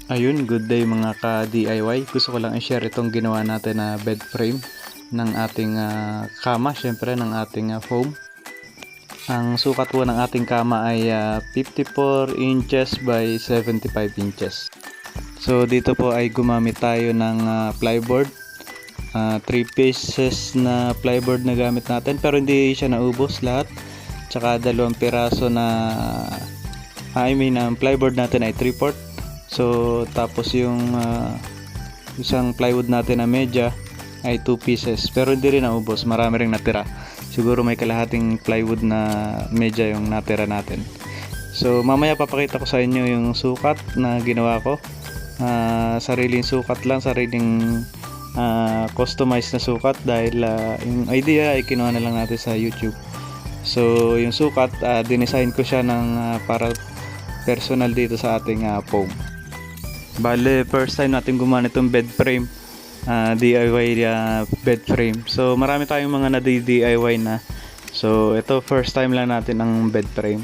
Ayun, good day mga ka-DIY. Gusto ko lang i-share itong ginawa natin na bed frame ng ating kama, syempre ng ating foam. Ang sukat po ng ating kama ay 54 inches by 75 inches. So dito po ay gumamit tayo ng plyboard. 3 pieces na plyboard na gamit natin, pero hindi siya naubos lahat. Tsaka 2 piraso na ang plyboard natin ay 3/4. So tapos yung isang plywood natin na media ay 2 pieces, pero hindi rin naubos, marami ring natira. Siguro may kalahating plywood na media yung natira natin. So mamaya papakita ko sa inyo yung sukat na ginawa ko. Sariling sukat lang, sariling customized na sukat, dahil yung idea ay kinuha na lang natin sa YouTube. So yung sukat, dinesign ko siya ng para personal dito sa ating foam. Bale, first time natin gumawa nitong bed frame, DIY bed frame. So marami tayong mga na-DIY na. So ito, first time lang natin ang bed frame.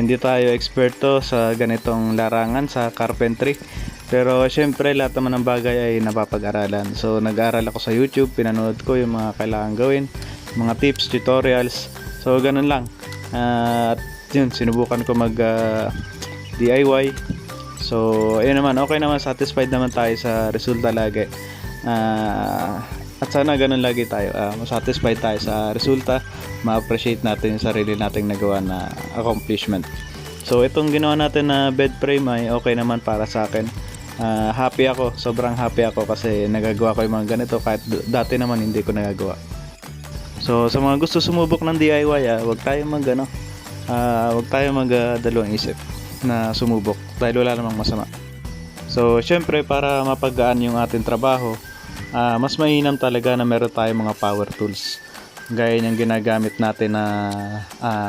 Hindi tayo eksperto sa ganitong larangan sa carpentry, pero syempre lahat naman ng bagay ay napapag-aralan. So nag-aaral ako sa YouTube, pinanood ko yung mga kailangan gawin, mga tips, tutorials. So ganun lang. At yun, sinubukan ko mag DIY. So ayun naman, okay naman, satisfied naman tayo sa resulta lagi. At sana ganun lagi tayo, satisfied tayo sa resulta, ma-appreciate natin yung sarili nating nagawa na accomplishment. So itong ginawa natin na bed frame ay okay naman para sa akin. Happy ako, sobrang happy ako kasi nagagawa ko yung mga ganito, kahit dati naman hindi ko nagagawa. So sa mga gusto sumubok ng DIY, wag tayo dalawang isip na sumubok, dahil wala namang masama. So syempre, para mapagaan yung ating trabaho, mas mainam talaga na meron tayong mga power tools, gaya ng ginagamit natin na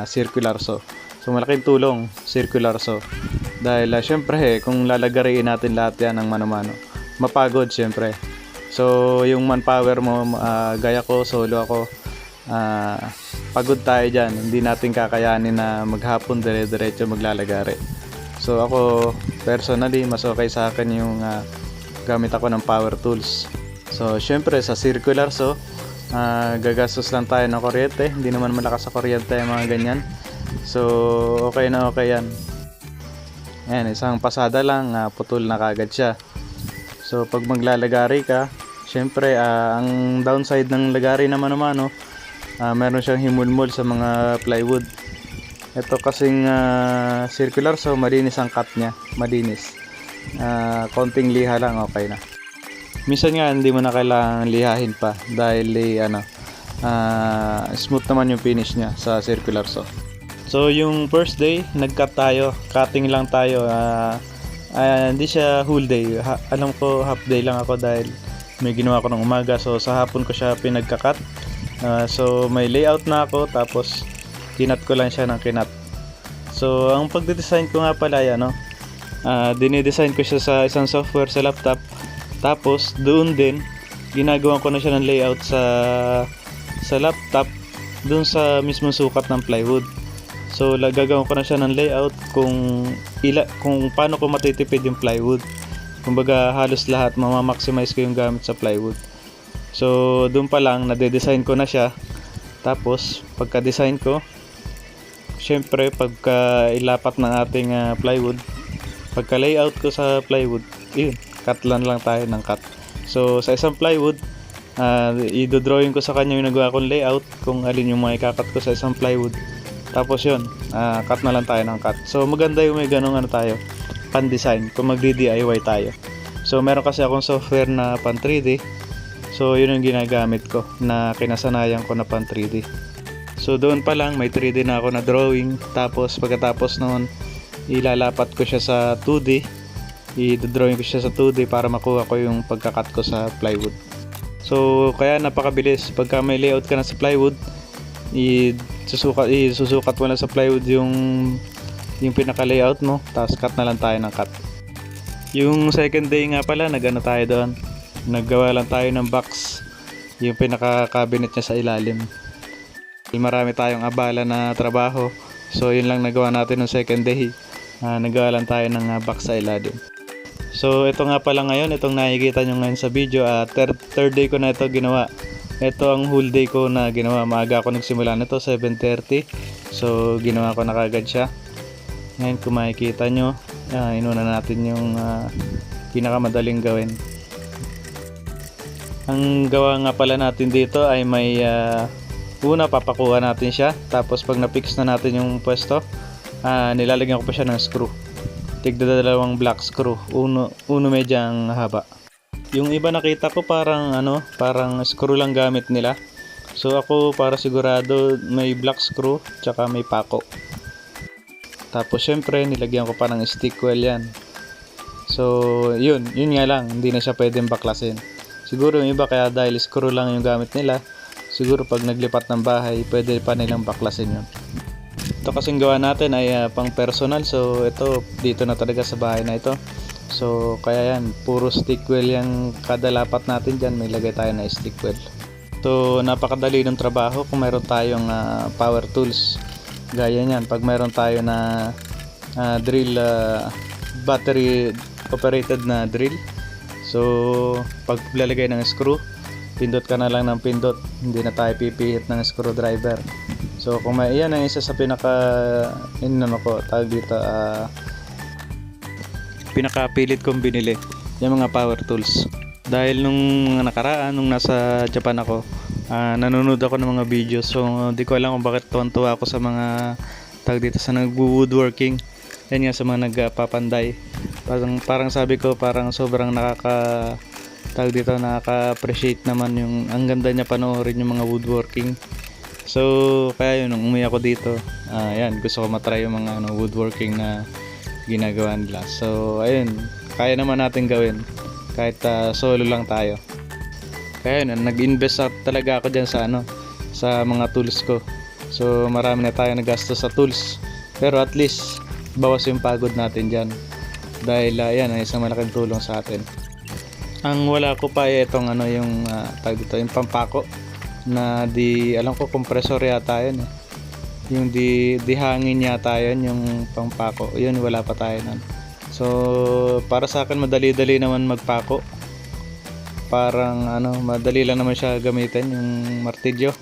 circular saw. So malaking tulong circular saw, dahil syempre kung lalagariin natin lahat yan ng mano-mano, mapagod syempre. So yung manpower mo, gaya ko, solo ako, pagod tayo dyan, hindi natin kakayanin na maghapon dire-diretso maglalagari. So ako personally, mas okay sa akin yung gamit ako ng power tools. So syempre sa circular saw, gagastos lang tayo ng kuryente, hindi naman malakas sa kuryente yung mga ganyan. So okay na okay yan. Ayan, isang pasada lang, putol na kagad siya. So pag maglalagari ka, syempre ang downside ng lagari naman meron siyang himulmol sa mga plywood. Ito kasing circular saw, malinis ang cut niya, malinis. Konting liha lang, okay na. Minsan nga hindi mo na kailangan lihahin pa, dahil smooth naman yung finish niya sa circular saw. So yung first day, nag-cut tayo, cutting lang tayo. Hindi siya whole day, alam ko half day lang ako dahil may ginawa ko ng umaga. So sa hapon ko siya pinagka-cut. So may layout na ako, tapos kinat ko lang siya ng kinat. So ang pagde-design ko nga pala dinidesign ko siya sa isang software sa laptop, tapos doon din ginagawa ko na siya ng layout sa laptop doon sa mismong sukat ng plywood. So gagawin ko na siya ng layout kung paano ko matitipid yung plywood. Kumbaga halos lahat mama-maximize ko yung gamit sa plywood. So doon pa lang nade-design ko na siya. Tapos pagka-design ko, syempre pagka ilapat ng ating plywood, pagka layout ko sa plywood, cut lang tayo ng cut. So sa isang plywood, i-drawing ko sa kanya yung nagawa kong layout, kung alin yung mga ikakat ko sa isang plywood. Tapos yun, cut na lang tayo ng cut. So maganda yung may ganung tayo, pan-design, kung mag-DIY tayo. So meron kasi akong software na pan 3D. So yun yung ginagamit ko, na kinasanayan ko na pan 3D. So doon pa lang may 3D na ako na drawing. Tapos pagkatapos noon, ilalapat ko siya sa 2D, i-drawing ko siya sa 2D para makuha ko yung pagkakat ko sa plywood. So kaya napakabilis. Pagka may layout ka na sa plywood, isusukat mo lang sa plywood yung pinaka-layout mo, tapos cut na lang tayo ng cut. Yung second day nga pala, tayo doon, naggawa lang tayo ng box, yung pinaka-cabinet niya sa ilalim. Marami tayong abala na trabaho, so yun lang nagawa natin ng second day. Nagawa lang tayo ng box sa ilalim. So ito nga pala ngayon, itong nakikita nyo ngayon sa video, third day ko na ito ginawa. Ito ang whole day ko na ginawa. Maaga ako nagsimula nito, 7:30. So ginawa ko na kagad siya. Ngayon kung makikita nyo, inuna natin yung pinakamadaling gawin. Ang gawa nga pala natin dito ay may una papakuha natin siya. Tapos pag na-fix na natin yung pwesto, nilalagyan ko pa siya ng screw. Tigda dalawang black screw, uno medyang haba. Yung iba nakita ko parang screw lang gamit nila. So ako para sigurado may black screw tsaka may pako. Tapos syempre nilagyan ko pa ng stick well yan. So yun nga lang, hindi na siya pwedeng baklasin. Siguro yung iba kaya dahil screw lang yung gamit nila, siguro pag naglipat ng bahay pwede pa nilang baklasin yun. Ito kasing gawa natin ay pang personal, so ito dito na talaga sa bahay na ito. So kaya yan, puro stick well yung kada lapat natin dyan, may lagay tayo na stick well. So napakadali ng trabaho kung mayroon tayong power tools. Gaya niyan, pag mayroon tayo na drill, battery operated na drill. So pag lalagay ng screw, pindot ka na lang ng pindot, hindi na tayo pipihit ng screwdriver. So kung may iyan ang isa sa pinakapilit kong binili, yung mga power tools. Dahil nung mga nakaraan, nung nasa Japan ako, nanonood ako ng mga videos. So di ko alam kung bakit tuwan-tuwa ako sa mga sa nag-woodworking. Yan nga, sa mga nagpapanday. Parang sabi ko, parang sobrang nakaka-appreciate naman yung ang ganda niya panoorin yung mga woodworking. So kaya yun, nung umuwi ako dito, gusto ko matry yung mga woodworking na ginagawa nila. So ayun, kaya naman natin gawin kahit solo lang tayo. Kaya yun, nag-invest talaga ako dyan sa mga tools ko. So marami na tayo nagastos sa tools, pero at least bawas yung pagod natin dyan. Dahil yan ay isang malaking tulong sa atin. Ang wala ko pa ay itong yung pampako na alam ko compressor yata yun. Yung di hangin yata yun, yung pampako. Yun, wala pa tayo nun. So para sa akin madali-dali naman magpako. Parang madali lang naman siya gamitin, yung martilyo.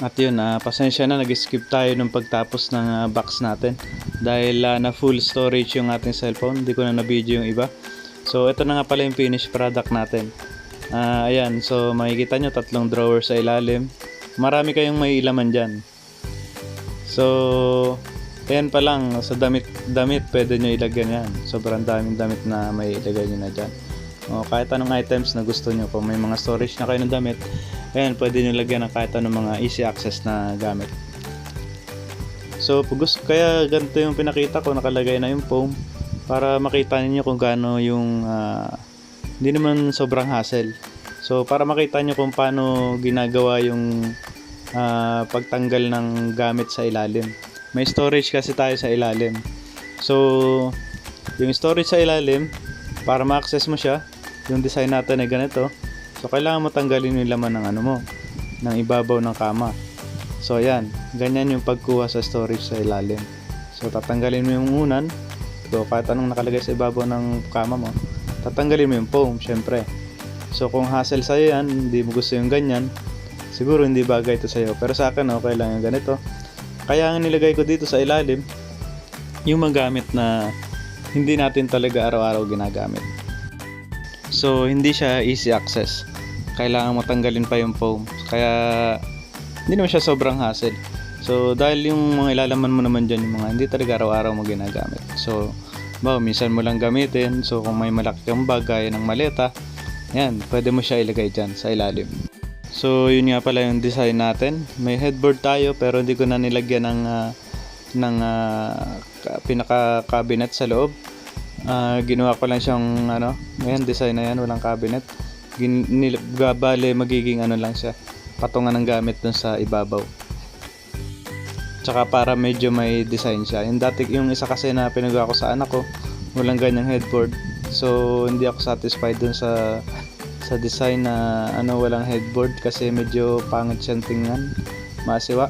At yun, pasensya na, nag-skip tayo nung pagtapos ng box natin. Dahil na full storage yung ating cellphone, hindi ko na na-video yung iba. So ito na nga pala yung finished product natin. Ayan, so makikita nyo 3 drawer sa ilalim. Marami kayong may ilaman dyan. So ayan pa lang, sa damit pwede nyo ilagyan yan. Sobrang daming damit na may ilagay nyo na dyan. Kahit anong items na gusto nyo. Kung may mga storage na kayo ng damit, ayan, pwede nyo lagyan ng kahit anong mga easy access na gamit. So kaya ganito yung pinakita ko, nakalagay na yung foam para makita niyo kung gaano yung hindi naman sobrang hassle. So para makita nyo kung paano ginagawa yung pagtanggal ng gamit sa ilalim. May storage kasi tayo sa ilalim. So yung storage sa ilalim, para ma-access mo siya, yung design natin ay ganito. So kailangan mo tanggalin yung laman ng ng ibabaw ng kama. So ayan, ganyan yung pagkuha sa storage sa ilalim. So tatanggalin mo yung unan. So kahit anong nakalagay sa ibabaw ng kama mo, tatanggalin mo yung foam, syempre. So kung hassle sa'yo yan, hindi mo gusto yung ganyan, siguro hindi bagay ito sa'yo. Pero sa akin, okay lang yung ganito. Kaya ang nilagay ko dito sa ilalim, yung magamit na hindi natin talaga araw-araw ginagamit. So hindi siya easy access. Kailangan matanggalin pa yung foam. Kaya hindi naman siya sobrang hassle. So dahil yung mga ilalaman mo naman dyan, yung mga hindi talaga araw-araw mo ginagamit. So minsan mo lang gamitin. So kung may malaki kang bag gaya ng maleta, yan, pwede mo siya ilagay dyan sa ilalim. So yun nga pala yung design natin. May headboard tayo pero hindi ko na nilagyan ng pinaka cabinet sa loob. Ginawa ko lang siyang ayan, design na yan, walang cabinet. Bale magiging lang siya, patungan ng gamit dun sa ibabaw. Tsaka para medyo may design siya. Yung isa kasi na pinagawa ko sa anak ko, walang ganyang headboard. So hindi ako satisfied dun sa design na walang headboard kasi medyo pangit siyang tingnan, masiwa.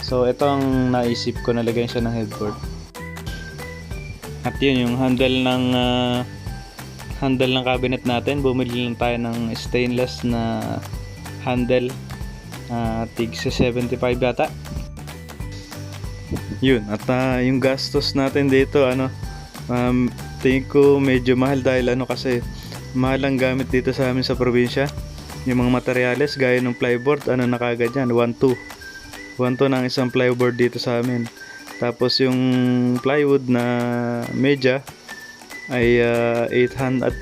So ito ang naisip ko, nalagyan siya ng headboard. At yun yung handle ng cabinet natin. Bumili lang tayo ng stainless na handle, tig sa 75 yata. Yun, at yung gastos natin dito, tingin ko medyo mahal dahil kasi mahal ang gamit dito sa amin sa probinsya. Yung mga materyales gaya ng plyboard, na kagad yan, 1.2 ng isang plyboard dito sa amin. Tapos yung plywood na media ay 800, at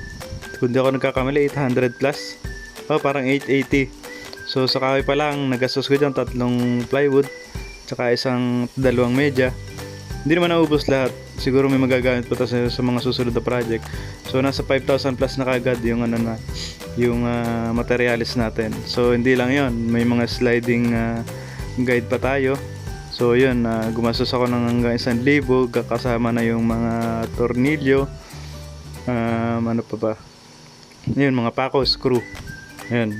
kung di ako nagkakamali 800 plus, parang 880. So sa kahoy pa lang nagastos ko dyan 3 plywood tsaka dalawang media. Hindi naman naubos lahat, siguro may magagamit pa sa mga susunod na project. So nasa 5,000 plus na kagad yung materials natin. So hindi lang yon, may mga sliding guide pa tayo. So yun, gumastos ako ng hanggang 1,000, kasama na yung mga tornilyo, ano pa ba, yun, mga pako, screw, yun.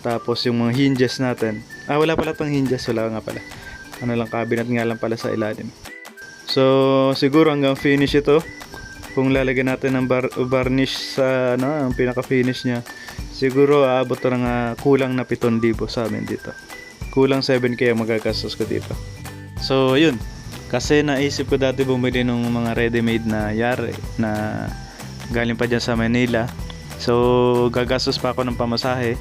Tapos yung mga hinges natin, wala pala tong hinges, wala nga pala, cabinet nga lang pala sa ilalim. So siguro hanggang finish ito, kung lalagyan natin ng varnish sa ang pinaka finish nya, siguro aabot to ng kulang na 7,000 sa amin dito. Kulang 7K ang magagastos ko dito. So yun, kasi naisip ko dati bumili ng mga ready-made na yari na galing pa dyan sa Manila. So gagastos pa ako ng pamasahe.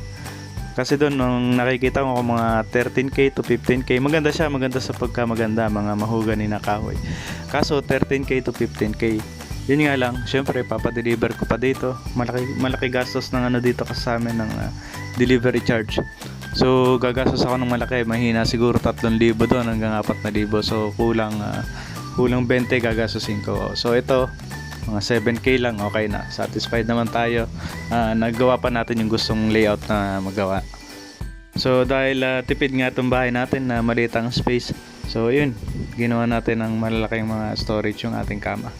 Kasi doon nung nakikita ko mga 13K to 15K, maganda siya, maganda sa pagkamaganda, mga mahogany na kahoy. Kaso 13K to 15K. Yun nga lang, syempre papadeliver ko pa dito. Malaki gastos ng dito kasi sa amin ng delivery charge. So gagastos ako ng malaki, mahina siguro 3,000 doon hanggang 4,000. So kulang 20 gagastusin ko. So ito, mga 7K lang, okay na. Satisfied naman tayo. Nagawa pa natin yung gustong layout na magawa. So dahil tipid nga itong bahay natin na maliit ang space, so yun, ginawa natin ng malalaking mga storage yung ating kama.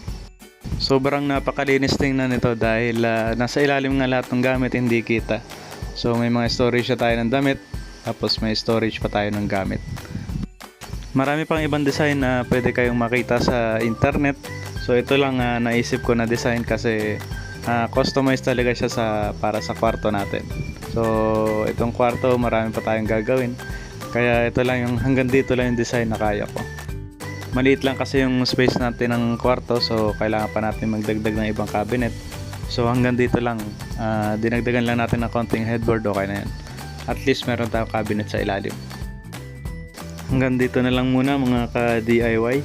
Sobrang napakalinis tingnan nito dahil nasa ilalim nga lahat ng gamit, hindi kita. So may mga storage na tayo ng damit, tapos may storage pa tayo ng gamit. Marami pang ibang design na pwede kayong makita sa internet. So ito lang naisip ko na design kasi customized talaga siya para sa kwarto natin. So itong kwarto marami pa tayong gagawin. Kaya ito lang hanggang dito lang yung design na kaya ko. Maliit lang kasi yung space natin ng kwarto, so kailangan pa natin magdagdag ng ibang cabinet. So hanggang dito lang, dinagdagan lang natin ng konting headboard, okay na yan. At least meron tayong cabinet sa ilalim. Hanggang dito na lang muna mga ka-DIY.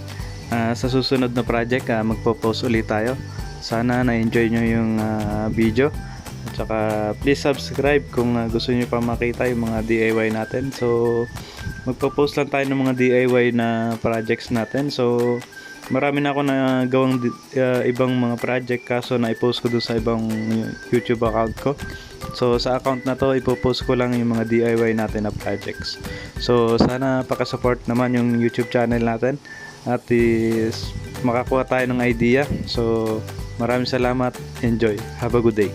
Sa susunod na project, magpo-post ulit tayo. Sana na-enjoy nyo yung video. At saka please subscribe kung gusto nyo pa makita yung mga DIY natin. So magpo-post lang tayo ng mga DIY na projects natin. So marami na ako na gawang ibang mga project, kaso na i-post ko dun sa ibang YouTube account ko. So sa account na to, ipo-post ko lang yung mga DIY natin na projects. So sana pakasupport naman yung YouTube channel natin at makakuha tayo ng idea. So maraming salamat, enjoy, have a good day.